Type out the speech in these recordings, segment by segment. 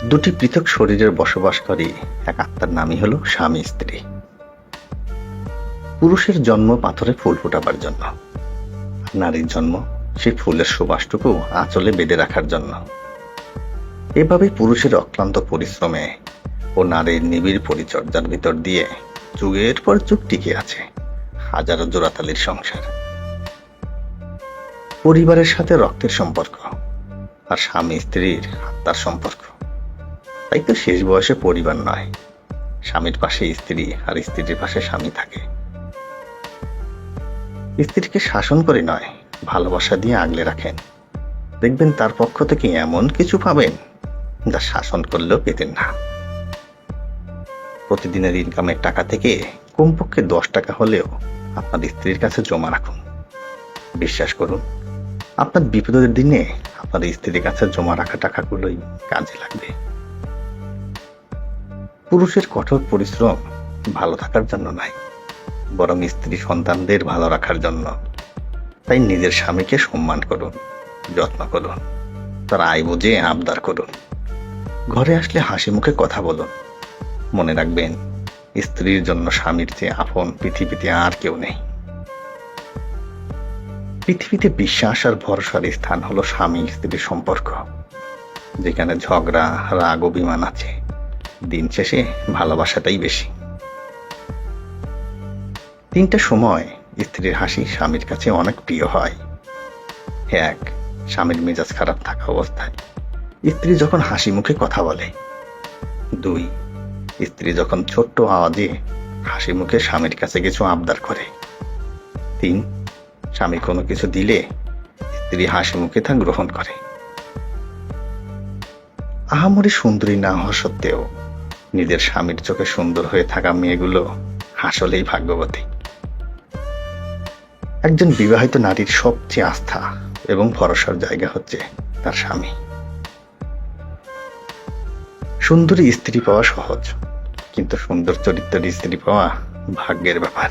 দুটি পৃথক শরীরের বসবাসকারী এক আত্মার নামই হলো স্বামী স্ত্রী। পুরুষের জন্ম পাথরে ফুল ফোটাবার জন্য, নারীর জন্ম সেই ফুলের সুবাসটুকু আঁচলে বেঁধে রাখার জন্য। এভাবে পুরুষের অক্লান্ত পরিশ্রমে ও নারীর নিবিড় পরিচর্যার ভিতর দিয়ে যুগের পর যুগ টিকে আছে হাজারো জোড়াতালির সংসার। পরিবারের সাথে রক্তের সম্পর্ক আর স্বামী স্ত্রীর আত্মার সম্পর্ক। তাই তো শেষ বয়সে পরিবার নয়, স্বামীর পাশে স্ত্রী আর স্ত্রীর পাশে স্বামী থাকে। স্ত্রীকে শাসন করে নয়, ভালোবাসা দিয়ে আগলে রাখেন। দেখবেন তার পক্ষ থেকে এমন কিছু পাবেন যা শাসন করলেও পেতেন না। প্রতিদিনের ইনকামের টাকা থেকে কমপক্ষে 10 টাকা হলেও আপনার স্ত্রীর কাছে জমা রাখুন। বিশ্বাস করুন, আপনার বিপদের দিনে আপনার স্ত্রীর কাছে জমা রাখা টাকাগুলোই কাজে লাগবে। পুরুষের কঠোর পরিশ্রম ভালো থাকার জন্য নয়, বরং স্ত্রী সন্তানদের ভালো রাখার জন্য। তাই নিজের স্বামীকে সম্মান করুন, যত্ন করুন, তার আয় বুঝে আবদার করুন। ঘরে আসলে হাসি মুখে কথা বলুন। মনে রাখবেন, স্ত্রীর জন্য স্বামীর চেয়ে আপন পৃথিবীতে আর কেউ নেই। পৃথিবীতে বিশ্বাস আর ভরসার স্থান হলো স্বামী স্ত্রীর সম্পর্ক। যেখানে ঝগড়া, রাগ, অভিমান আছে, দিন শেষে ভালোবাসাটাই বেশি। 3টা সময় স্ত্রীর হাসি স্বামীর কাছে অনেক প্রিয় হয়। 1. স্বামীর মেজাজ খারাপ থাকা অবস্থায় স্ত্রী যখন হাসি মুখে কথা বলে। 2. স্ত্রী যখন ছোট্ট আওয়াজে হাসি মুখে স্বামীর কাছে কিছু আবদার করে। 3. স্বামী কোনো কিছু দিলে স্ত্রী হাসি মুখে তা গ্রহণ করে। আহামরি সুন্দরী না হওয়া সত্ত্বেও নিজের স্বামীর চোখে সুন্দর হয়ে থাকা মেয়েগুলো আসলেই ভাগ্যবতী। একজন বিবাহিত নারীর সবচেয়ে আস্থা এবং ভরসার জায়গা হচ্ছে তার স্বামী। সুন্দরী স্ত্রী পাওয়া সহজ, কিন্তু সুন্দর চরিত্রের স্ত্রী পাওয়া ভাগ্যের ব্যাপার।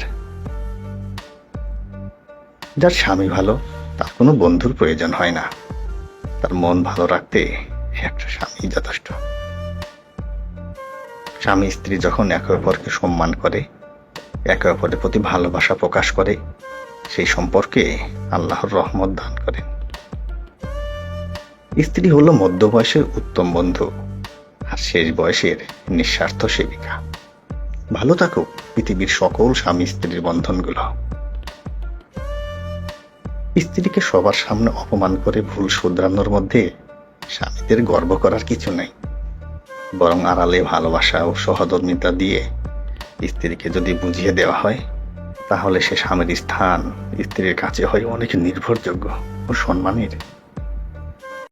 যার স্বামী ভালো, তার কোনো বন্ধুর প্রয়োজন হয় না। তার মন ভালো রাখতে একটা স্বামী যথেষ্ট। স্বামী স্ত্রী যখন একে অপরকে সম্মান করে, একে অপরের প্রতি ভালোবাসা প্রকাশ করে, সেই সম্পর্কে আল্লাহর রহমত দান করেন। স্ত্রী হলো মধ্য বয়সের উত্তম বন্ধু আর শেষ বয়সের নিঃস্বার্থ সেবিকা। ভালো থাকুক পৃথিবীর সকল স্বামী স্ত্রীর বন্ধনগুলো। স্ত্রীকে সবার সামনে অপমান করে ভুল শুধরানোর মধ্যে স্বামীদের গর্ব করার কিছু নেই, বরং আড়ালে ভালোবাসা ও সহধর্মিতা দিয়ে স্ত্রীকে যদি বুঝিয়ে দেওয়া হয়, তাহলে সে স্বামীর স্থান স্ত্রীর কাছে হয় অনেক নির্ভরযোগ্য ও সম্মানের।